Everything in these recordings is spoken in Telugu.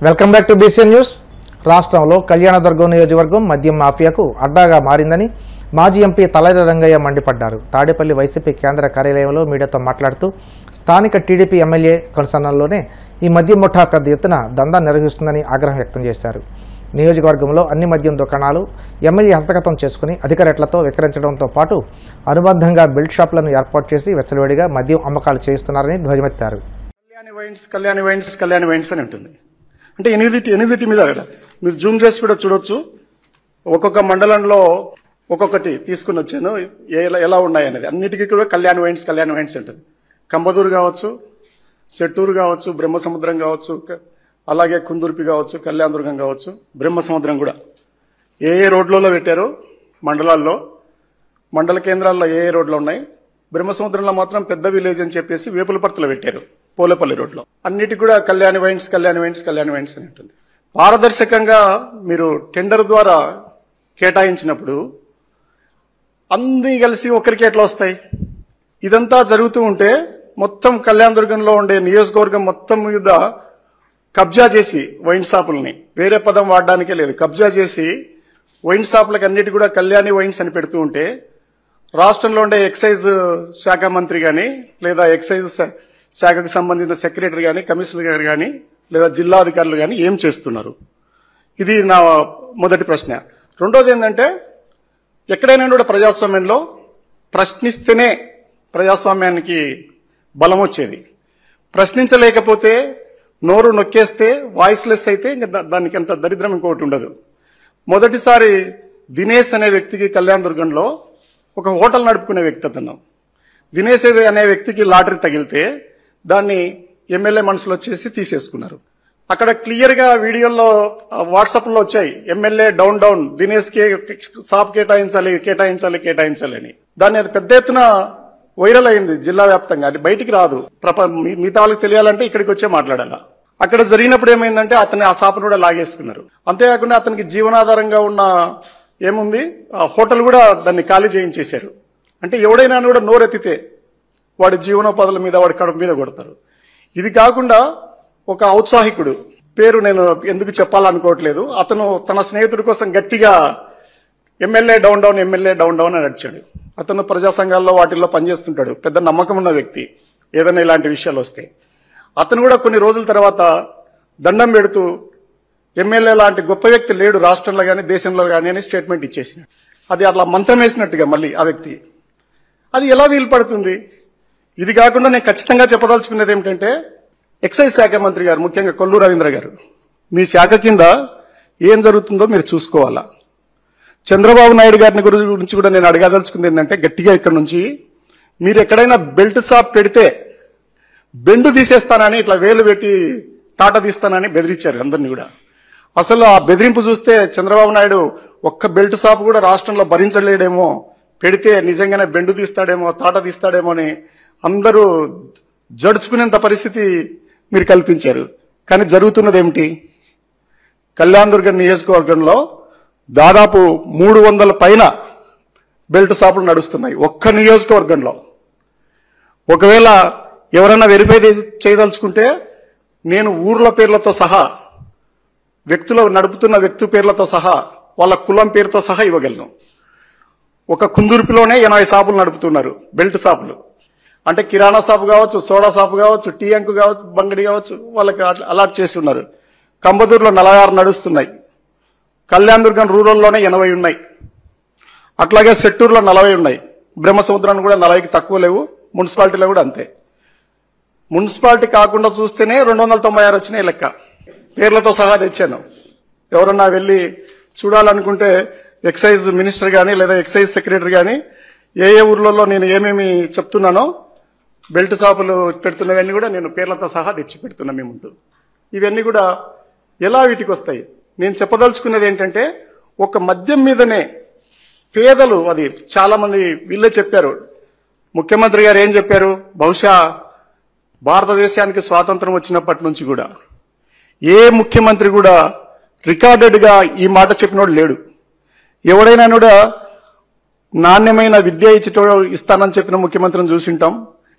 Welcome back to BCN news. రాష్ట్రంలో కళ్యాణదుర్గం నియోజకవర్గం మద్యం మాఫియాకు అడ్డాగా మారిందని మాజీ ఎంపీ తలైర రంగయ్య మండిపడ్డారు. తాడేపల్లి వైసీపీ కేంద్ర కార్యాలయంలో మీడియాతో మాట్లాడుతూ స్థానిక టీడీపీ ఎమ్మెల్యే కొనసాగంలోనే ఈ మద్యం ముఠా పెద్ద ఎత్తున దందా నిర్వహిస్తుందని ఆగ్రహం వ్యక్తం చేశారు. నియోజకవర్గంలో అన్ని మద్యం దుకాణాలు ఎమ్మెల్యే హస్తగతం చేసుకుని అధిక రేట్లతో విక్రయించడంతో పాటు అనుబంధంగా బెల్ట్ షాపులను ఏర్పాటు చేసి వెచ్చలవిడిగా మద్యం అమ్మకాలు చేస్తున్నారని ధ్వజమెత్తారు. కళ్యాణి వైన్స్ అని ఉంటుంది. అంటే ఎనిమిది మీద మీరు జూమ్ చేసి కూడా చూడొచ్చు. ఒక్కొక్క మండలంలో ఒక్కొక్కటి తీసుకుని వచ్చాను ఎలా ఉన్నాయనేది. అన్నిటికీ కూడా కళ్యాణి వైన్స్ ఉంటుంది. కంబదూరు కావచ్చు, సెట్టూరు కావచ్చు, బ్రహ్మసముద్రం కావచ్చు, అలాగే కుందుర్పి కావచ్చు, కళ్యాణదుర్గం కావచ్చు, బ్రహ్మసముద్రం కూడా ఏ రోడ్లలో పెట్టారో మండలాల్లో, మండల కేంద్రాల్లో ఏ రోడ్లు ఉన్నాయి. బ్రహ్మసముద్రంలో మాత్రం పెద్ద విలేజ్ అని చెప్పేసి వేపులపర్తిలో పెట్టారు, పోలేపల్లి రోడ్లో. అన్నిటికి కూడా కళ్యాణి వైన్స్ అని ఉంటుంది. పారదర్శకంగా మీరు టెండర్ ద్వారా కేటాయించినప్పుడు అన్ని కలిసి ఒకరికి ఎట్లా వస్తాయి? ఇదంతా జరుగుతూ ఉంటే మొత్తం కళ్యాణదుర్గంలో ఉండే నియోజకవర్గం మొత్తం మీద కబ్జా చేసి వైన్ షాపుల్ని, వేరే పదం వాడడానికే లేదు, కబ్జా చేసి వైన్ షాపులకు అన్నిటి కూడా కళ్యాణి వైన్స్ అని పెడుతూ ఉంటే రాష్ట్రంలో ఉండే ఎక్సైజ్ శాఖ మంత్రి గాని, లేదా ఎక్సైజ్ శాఖకు సంబంధించిన సెక్రటరీ గాని, కమిషనర్ గారు గాని, లేదా జిల్లా అధికారులు గాని ఏం చేస్తున్నారు? ఇది నా మొదటి ప్రశ్న. రెండోది ఏంటంటే, ఎక్కడైనా కూడా ప్రజాస్వామ్యంలో ప్రశ్నిస్తేనే ప్రజాస్వామ్యానికి బలం వచ్చేది. ప్రశ్నించలేకపోతే, నోరు నొక్కేస్తే, వాయిస్లెస్ అయితే ఇంకా దానికంత దరిద్రం ఇంకోటి ఉండదు. మొదటిసారి దినేష్ అనే వ్యక్తికి కళ్యాణదుర్గంలో ఒక హోటల్ నడుపుకునే వ్యక్తి అతను. దినేష్ అనే వ్యక్తికి లాటరీ తగిలితే దాన్ని ఎమ్మెల్యే మనుషులు వచ్చేసి తీసేసుకున్నారు. అక్కడ క్లియర్ గా వీడియోల్లో వాట్సాప్ లో వచ్చాయి, ఎమ్మెల్యే డౌన్ దినేష్ కి షాప్ కేటాయించాలి అని. దాన్ని అది పెద్ద ఎత్తున వైరల్ అయింది జిల్లా వ్యాప్తంగా. అది బయటికి రాదు, మిగతా వాళ్ళకి తెలియాలంటే ఇక్కడికి వచ్చే మాట్లాడాల. అక్కడ జరిగినప్పుడు ఏమైందంటే అతన్ని ఆ షాపును కూడా లాగేసుకున్నారు. అంతేకాకుండా అతనికి జీవనాధారంగా ఉన్న ఏముంది, ఆ హోటల్ కూడా దాన్ని ఖాళీ చేయించేశారు. అంటే ఎవడైనా కూడా నోరెత్తితే వాడి జీవనోపాధుల మీద, వాడి కడుపు మీద కొడతారు. ఇది కాకుండా ఒక ఔత్సాహికుడు, పేరు నేను ఎందుకు చెప్పాలనుకోవట్లేదు, అతను తన స్నేహితుడి కోసం గట్టిగా ఎమ్మెల్యే డౌన్ డౌన్ అని అడిచాడు. అతను ప్రజా సంఘాల్లో వాటిల్లో పనిచేస్తుంటాడు, పెద్ద నమ్మకం ఉన్న వ్యక్తి. ఏదైనా ఇలాంటి విషయాలు వస్తే అతను కూడా కొన్ని రోజుల తర్వాత దండం పెడుతూ ఎమ్మెల్యే లాంటి గొప్ప వ్యక్తి లేడు రాష్ట్రంలో కానీ దేశంలో కానీ అని స్టేట్మెంట్ ఇచ్చేసినాడు. అది అట్లా మంత్రం వేసినట్టుగా మళ్ళీ ఆ వ్యక్తి. అది ఎలా వీలు పడుతుంది? ఇది కాకుండా నేను ఖచ్చితంగా చెప్పదలుచుకున్నది ఏమిటంటే, ఎక్సైజ్ శాఖ మంత్రి గారు, ముఖ్యంగా కొల్లు రవీంద్ర గారు, మీ శాఖ కింద ఏం జరుగుతుందో మీరు చూసుకోవాలా. చంద్రబాబు నాయుడు గారిని గురించి కూడా నేను అడగదలుచుకుంది ఏంటంటే, గట్టిగా ఇక్కడ నుంచి మీరు ఎక్కడైనా బెల్ట్ షాప్ పెడితే బెండు తీసేస్తానని, ఇట్లా వేలు పెట్టి తాట తీస్తానని బెదిరించారు అందరినీ కూడా. అసలు ఆ బెదిరింపు చూస్తే చంద్రబాబు నాయుడు ఒక్క బెల్ట్ షాప్ కూడా రాష్ట్రంలో భరించలేడేమో, పెడితే నిజంగానే బెండు తీస్తాడేమో, తాట తీస్తాడేమో అని అందరూ జడుచుకునేంత పరిస్థితి మీరు కల్పించారు. కానీ జరుగుతున్నది ఏమిటి? కళ్యాణదుర్గం నియోజకవర్గంలో దాదాపు 300 పైన బెల్ట్ షాపులు నడుస్తున్నాయి ఒక్క నియోజకవర్గంలో. ఒకవేళ ఎవరైనా వెరిఫై చేయదలుచుకుంటే నేను ఊర్ల పేర్లతో సహా, వ్యక్తులు నడుపుతున్న వ్యక్తి పేర్లతో సహా, వాళ్ళ కులం పేరుతో సహా ఇవ్వగలను. ఒక కుందుర్పిలోనే 80 షాపులు నడుపుతున్నారు, బెల్ట్ షాపులు. అంటే కిరాణా షాపు కావచ్చు, సోడా షాపు కావచ్చు, టీ అంకు కావచ్చు, బంగడి కావచ్చు, వాళ్ళకి అలాట్ చేసి ఉన్నారు. కంబదూరులో 46 నడుస్తున్నాయి. కళ్యాణదుర్గం రూరల్లోనే 80 ఉన్నాయి. అట్లాగే సెట్టూరులో 40 ఉన్నాయి. బ్రహ్మసముద్రాన్ని కూడా 40కి తక్కువ లేవు. మున్సిపాలిటీలో కూడా అంతే. మున్సిపాలిటీ కాకుండా చూస్తేనే 296 వచ్చినాయి లెక్క, పేర్లతో సహా తెచ్చాను. ఎవరన్నా వెళ్ళి చూడాలనుకుంటే ఎక్సైజ్ మినిస్టర్ గానీ, లేదా ఎక్సైజ్ సెక్రటరీ గానీ ఏ ఊర్లలో నేను ఏమేమి చెప్తున్నానో, బెల్ట్ షాపులు పెడుతున్నవన్నీ కూడా నేను పేర్లతో సహా తెచ్చి పెడుతున్నా మీ ముందు. ఇవన్నీ కూడా ఎలా వీటికి వస్తాయి? నేను చెప్పదలుచుకున్నది ఏంటంటే, ఒక మద్యం మీదనే పేదలు, అది చాలా మంది వీళ్ళే చెప్పారు. ముఖ్యమంత్రి గారు ఏం చెప్పారు? బహుశా భారతదేశానికి స్వాతంత్రం వచ్చినప్పటి నుంచి కూడా ఏ ముఖ్యమంత్రి కూడా రికార్డెడ్ గా ఈ మాట చెప్పినోడు లేడు. ఎవడైనా కూడా నాణ్యమైన విద్య ఇస్తానని చెప్పిన ముఖ్యమంత్రిని చూసింటాం,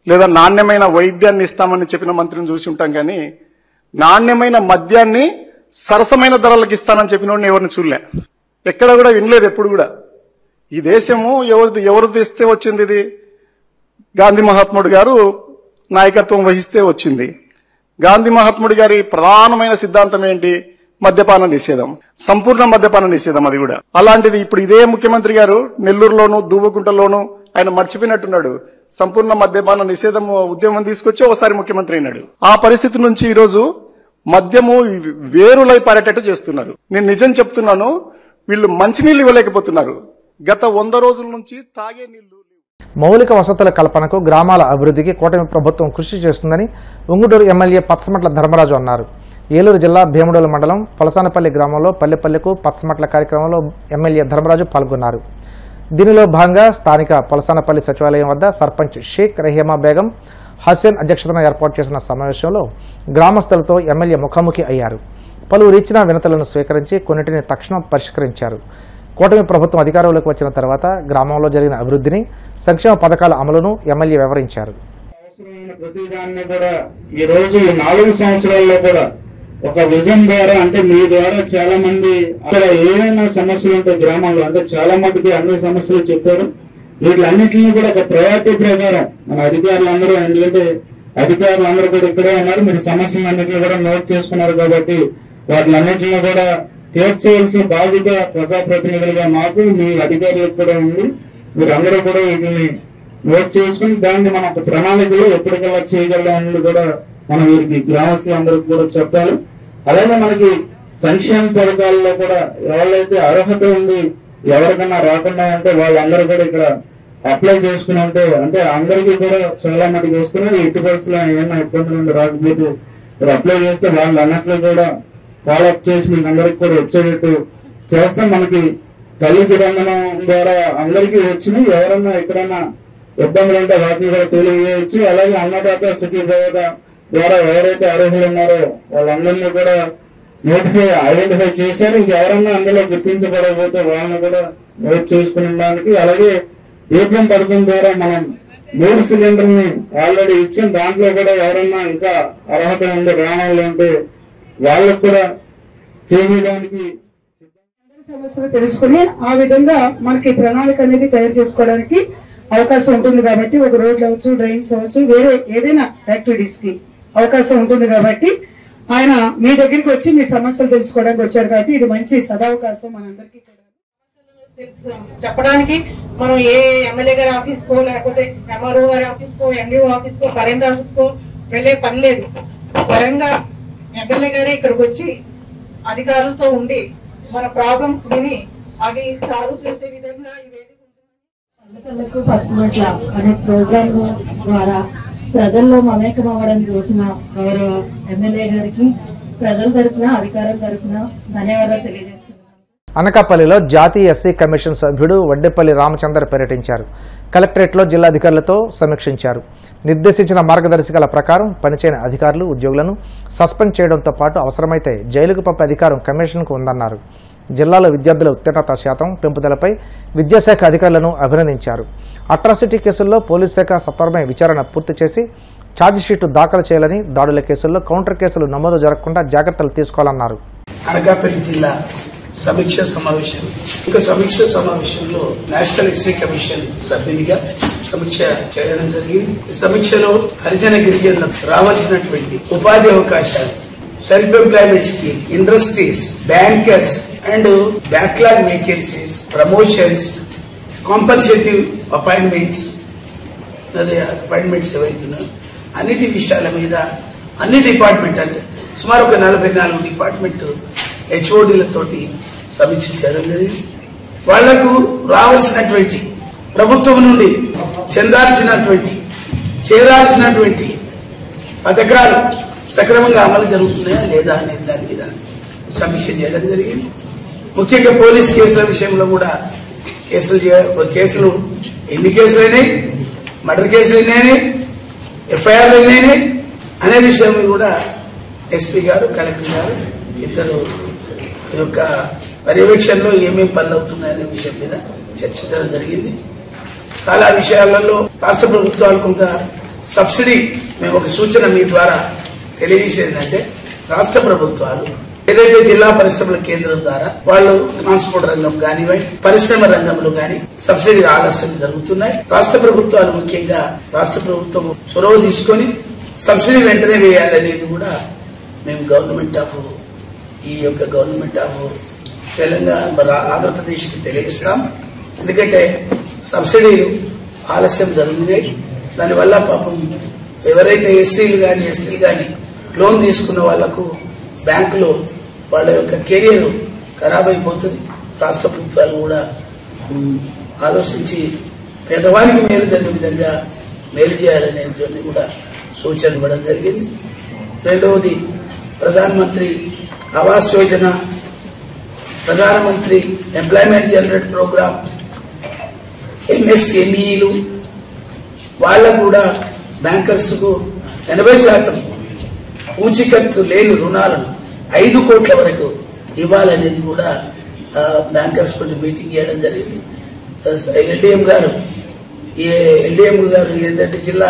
లేదా నాణ్యమైన వైద్యాన్ని ఇస్తామని చెప్పిన మంత్రిని చూసి ఉంటాం. కానీ నాణ్యమైన మద్యాన్ని సరసమైన ధరలకు ఇస్తానని చెప్పినోడిని ఎవరిని చూడలే, ఎక్కడ కూడా వినలేదు ఎప్పుడు కూడా. ఈ దేశము ఎవరు తెస్తే వచ్చింది? ఇది గాంధీ మహాత్ముడు గారు నాయకత్వం వహిస్తే వచ్చింది. గాంధీ మహాత్ముడి గారి ప్రధానమైన సిద్ధాంతం ఏంటి? మద్యపాన నిషేధం, సంపూర్ణ మద్యపాన నిషేధం. అది కూడా అలాంటిది ఇప్పుడు ఇదే ముఖ్యమంత్రి గారు నెల్లూరులోను దూబగుంటలోను ఆయన మర్చిపోయినట్టున్నాడు. సంపూర్ణ మద్యపాన నిషేధం ఉద్యమం తీసుకొచ్చి ఒకసారి ముఖ్యమంత్రి అయినాడు. ఆ పరిస్థితి నుంచి ఈ రోజు మద్యము వేరులై పారేటట్టు చేస్తున్నారు. నేను నిజం చెప్తున్నాను, వీళ్ళు మంచినీళ్ళు ఇవ్వలేకపోతున్నారు. గత 100 రోజుల నుంచి తాగే నీళ్లు. మౌలిక వసతుల కల్పనకు గ్రామాల అభివృద్ధికి కూటమి ప్రభుత్వం కృషి చేస్తుందని ఉంగుటూరు ఎమ్మెల్యే పచ్చమట్ల ధర్మరాజు అన్నారు. ఏలూరు జిల్లా భీమడోలు మండలం పొలసానపల్లి గ్రామంలో పల్లెపల్లెకు పచ్చమట్ల కార్యక్రమంలో ఎమ్మెల్యే ధర్మరాజు పాల్గొన్నారు. దీనిలో భాగంగా స్థానిక పొలసానపల్లి సచివాలయం వద్ద సర్పంచ్ షేక్ రహీమా బేగం హసన్ అధ్యక్షతన ఏర్పాటు చేసిన సమావేశంలో గ్రామస్తులతో ఎమ్మెల్యే ముఖాముఖి అయ్యారు. పలువురు ఇచ్చిన వినతులను స్వీకరించి కొన్నిటిని తక్షణం పరిష్కరించారు. కూటమి ప్రభుత్వం అధికారంలోకి వచ్చిన తర్వాత గ్రామంలో జరిగిన అభివృద్ధిని, సంక్షేమ పథకాల అమలును ఎమ్మెల్యే వివరించారు. అవసరమైన ప్రతిదాన్ని కూడా ఈ రోజు 4 సంవత్సరాల్లో కూడా ఒక విజన్ ద్వారా, అంటే మీ ద్వారా చాలా మంది అక్కడ ఏదైనా సమస్యలు ఉంటే గ్రామంలో, అంటే చాలా మటుకు అన్ని సమస్యలు చెప్పారు. వీటిలన్నింటినీ కూడా ఒక ప్రయారిటీ ప్రకారం మన అధికారులందరూ, ఎందుకంటే అధికారులందరూ కూడా ఇక్కడే ఉన్నారు, మీరు సమస్యలన్నింటినీ కూడా నోట్ చేసుకున్నారు కాబట్టి వాటిలన్నింటినీ కూడా తీర్చేయాల్సిన బాధ్యత ప్రజాప్రతినిధులుగా మాకు, మీ అధికారులకు కూడా ఉంది. మీరందరూ కూడా వీటిని నోట్ చేసుకుని దాన్ని మనం ఒక ప్రణాళికలో ఎప్పటికల్లా చేయగలమని కూడా మనం వీరికి గ్రామస్తులందరికీ కూడా చెప్పాలి. అలాగే మనకి సంక్షేమ పథకాల్లో కూడా ఎవరైతే అర్హత ఉంది ఎవరికన్నా రాకుండా ఉంటే వాళ్ళందరూ కూడా ఇక్కడ అప్లై చేసుకుని ఉంటే, అంటే అందరికీ కూడా చాలా మందికి వస్తున్నాయి. ఎట్టి పరిస్థితుల్లో ఏమైనా ఇబ్బందులు ఉండి రాకపోతే ఇక్కడ అప్లై చేస్తే వాళ్ళు అన్నట్లు కూడా ఫాలోఅప్ చేసి మీకు అందరికి కూడా వచ్చేటట్టు చేస్తాం. మనకి తల్లికి బంధనం ద్వారా అందరికీ వచ్చినాయి. ఎవరన్నా ఎక్కడైనా ఇబ్బందులు ఉంటే వాటిని కూడా తెలియజేయచ్చు. అలాగే అన్నదాత సుఖీభావ ద్వారా ఎవరైతే అర్హులు ఉన్నారో వాళ్ళందరినీ కూడా ఐడెంటిఫై చేశారు. ఇంకెవరన్నా అందులో గుర్తించబడకపోతే వాళ్ళని కూడా నోట్ చేసుకునేదానికి, అలాగే ఏపీఎం పథకం ద్వారా మనం 3 సిలిండర్ని ఆల్రెడీ ఇచ్చాం. దాంట్లో కూడా ఎవరన్నా ఇంకా అర్హత ఉండే గ్రామాల్లో ఉంటే వాళ్ళకు కూడా చేసేయడానికి సమస్యలు తెలుసుకుని ఆ విధంగా మనకి ప్రణాళిక అనేది తయారు చేసుకోవడానికి అవకాశం ఉంటుంది. కాబట్టి ఒక రోడ్లు అవచ్చు, డ్రైన్స్ అవచ్చు, వేరే ఏదైనా యాక్టివిటీస్ కి అవకాశం ఉంటుంది. కాబట్టి ఆయన మీ దగ్గరికి వచ్చి మీ సమస్యలు తెలుసుకోవడానికి వచ్చారు. కాబట్టి ఇది మంచి సదావకాశం మనందరికీ కూడా చెప్పడానికి. మనం ఏ ఎమ్మెల్యే గారి ఆఫీస్ కో, లేకపోతే ఎంఆర్ఓ గారి ఆఫీస్ కో, ఎండిఓ ఆఫీస్ కో, కరెంట్ ఆఫీస్ కో వెళ్లే పని లేదు. స్వయంగా ఎమ్మెల్యే గారే ఇక్కడికి వచ్చి అధికారులతో ఉండి మన ప్రాబ్లమ్స్ విని అవి సాల్వ్ చేసే విధంగా పల్లెపల్లెకు పచ్చమట్ల అనే ప్రోగ్రాం ద్వారా ప్రజల్లో మమేకం అవ్వడానికి చేసిన గౌరవ ఎమ్మెల్యే గారికి ప్రజల తరఫున, అధికారుల తరఫున ధన్యవాదాలు తెలియజేస్తున్నాను. అనకాపల్లిలో జాతీయ ఎస్సీ కమిషన్ సభ్యుడు వడ్డేపల్లి రామచందర్ పర్యటించారు. కలెక్టరేట్లో జిల్లాధికారులతో సమీక్షించారు. నిర్దేశించిన మార్గదర్శకాల ప్రకారం పనిచేయని అధికారులు, ఉద్యోగులను సస్పెండ్ చేయడంతో పాటు అవసరమైతే జైలుకు పంపే అధికారం కమిషన్కు ఉందన్నారు. జిల్లాలో విద్యార్థుల ఉత్తీర్ణత శాతం పెంపుదలపై విద్యాశాఖ అధికారులను అభినందించారు. అట్రాసిటీ కేసుల్లో పోలీస్ శాఖ సత్వరమే విచారణ పూర్తి చేసి ఛార్జిషీటు దాఖలు చేయాలని, దాడుల కేసుల్లో కౌంటర్ కేసులు నమోదు జరగకుండా జాగ్రత్తలు తీసుకోవాలన్నారు. అనకాపల్లి జిల్లా సమీక్ష సమావేశం. ఒక సమీక్ష సమావేశంలో నేషనల్ ఎస్సీ కమిషన్ సభ్యునిగా సమీక్ష చేయడం జరిగింది. ఈ సమీక్షలో హరిజన గిరిజనులకు రావాల్సినటువంటి ఉపాధి అవకాశాలు, self employment scheme, industries, bankers and backlog vacancies, promotions, compensative appointments ఏవైతున్నాయో అన్నిటి విషయాల మీద అన్ని డిపార్ట్మెంట్, అంటే సుమారు ఒక 44 డిపార్ట్మెంట్ హెచ్ఓడీలతోటి సమీక్షించడం జరిగింది. వాళ్లకు రావాల్సినటువంటి ప్రభుత్వం నుండి చేరాల్సినటువంటి పథకాలు సక్రమంగా అమలు జరుగుతున్నాయా లేదా అనే దాని మీద సమీక్ష చేయడం జరిగింది. ముఖ్యంగా పోలీస్ కేసుల విషయంలో కూడా కేసులు ఎన్ని కేసులైనాయి, మర్డర్ కేసులు ఎన్నైనాయి, ఎఫ్ఐఆర్లు ఎన్నైనాయి అనే విషయం కూడా ఎస్పీ గారు, కలెక్టర్ గారు ఇద్దరు యొక్క పర్యవేక్షణలో ఏమేమి పనులు అవుతున్నాయనే విషయం మీద చర్చించడం జరిగింది. చాలా విషయాలలో రాష్ట్ర ప్రభుత్వాలు కొంత సబ్సిడీ, మేము ఒక సూచన మీ ద్వారా తెలియజేసేది అంటే రాష్ట్ర ప్రభుత్వాలు ఏదైతే జిల్లా పరిశ్రమల కేంద్రం ద్వారా వాళ్ళు ట్రాన్స్పోర్ట్ రంగం కానివ్వండి, పరిశ్రమ రంగంలో గాని సబ్సిడీ ఆలస్యం జరుగుతున్నాయి. రాష్ట్ర ప్రభుత్వాలు ముఖ్యంగా రాష్ట్ర ప్రభుత్వం చొరవ తీసుకొని సబ్సిడీ వెంటనే వేయాలనేది కూడా మేము గవర్నమెంట్ ఆఫ్ తెలంగాణ ఆంధ్రప్రదేశ్ కి తెలియజేస్తాం. ఎందుకంటే సబ్సిడీలు ఆలస్యం జరుగుతున్నాయి. దానివల్ల పాపం ఎవరైతే ఎస్సీలు గాని ఎస్టీలు గాని లోన్ తీసుకున్న వాళ్లకు బ్యాంకులో వాళ్ళ యొక్క కెరియర్ ఖరాబ్ అయిపోతుంది. రాష్ట్ర ప్రభుత్వాలు కూడా ఆలోచించి పేదవానికి మేలు జరిగే విధంగా మేలు చేయాలనే కూడా సూచన ఇవ్వడం జరిగింది. రెండవది ప్రధానమంత్రి ఆవాస్ యోజన, ప్రధానమంత్రి ఎంప్లాయ్మెంట్ జనరేట్ ప్రోగ్రామ్, ఎంఎస్ఎంఈలు వాళ్ళకు కూడా బ్యాంకర్స్ కు 80% పూచికత్తు లేని రుణాలను 5 కోట్ల వరకు ఇవ్వాలనేది కూడా బ్యాంకర్స్ తోటి మీటింగ్ చేయడం జరిగింది. ఎల్డీఎం గారు ఏంటంటే జిల్లా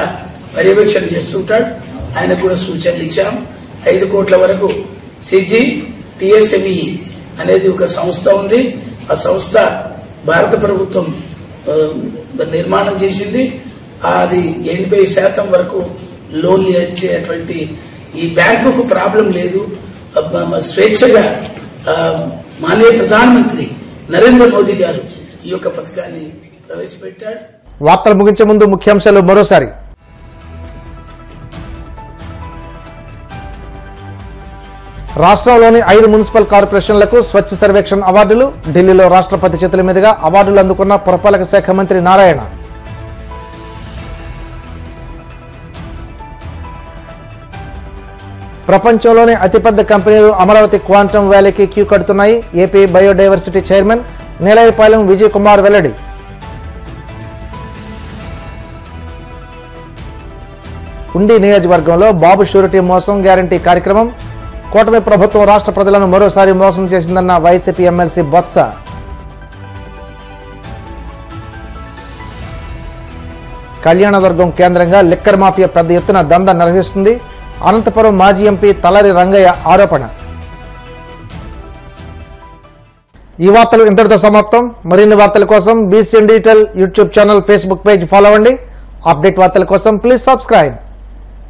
పర్యవేక్షణ చేస్తుంటాడు, ఆయన కూడా సూచనలు ఇచ్చాం. 5 కోట్ల వరకు టిఎస్ఎంఈ అనేది ఒక సంస్థ ఉంది. ఆ సంస్థ భారత ప్రభుత్వం నిర్మాణం చేసింది. అది 80% వరకు లోన్లు ఇచ్చేటువంటి ఈ బ్యాంకుకు ప్రాబ్లం లేదు. స్వేచ్ఛగా మాననీయ ప్రధానమంత్రి నరేంద్ర మోదీ గారు ఈ యొక్క పథకాన్ని ప్రవేశపెట్టాడు. వార్తలు ముగించే ముందు ముఖ్యాంశాలు మరోసారి. రాష్ట్రంలోని 5 మున్సిపల్ కార్పొరేషన్లకు స్వచ్ఛ సర్వేక్షణ్ అవార్డులు. ఢిల్లీలో రాష్ట్రపతి చేతుల మీదుగా అవార్డులు అందుకున్న పురపాలక శాఖ మంత్రి నారాయణ. ప్రపంచంలోని అతిపెద్ద కంపెనీలు అమరావతి క్వాంటమ్ వ్యాలీకి క్యూ కడుతున్నాయి. AP biodiversity chairman Neelayapalem Vijay Kumar వెల్లడి. ఉండి నియోజకవర్గంలో బాబు షూరిటీ మోసం గ్యారంటీ కార్యక్రమం. కూటమి ప్రభుత్వం రాష్ట్ర ప్రజలను మరోసారి మోసం చేసిందన్న వైసీపీ ఎమ్మెల్సీ బొత్స. కళ్యాణదుర్గం కేంద్రంగా లిక్కర్ మాఫియా పెద్ద ఎత్తున దందా నిర్వహిస్తుంది. అనంతపురం మాజీ ఎంపీ తలారి రంగయ్య ఆరోపణ. ఈ వార్తలు ఇంతటితో సమాప్తం. మరిన్ని వార్తల కోసం BCN digital YouTube channel, Facebook page follow అవ్వండి. అప్డేట్ వార్తల కోసం ప్లీజ్ సబ్స్క్రైబ్.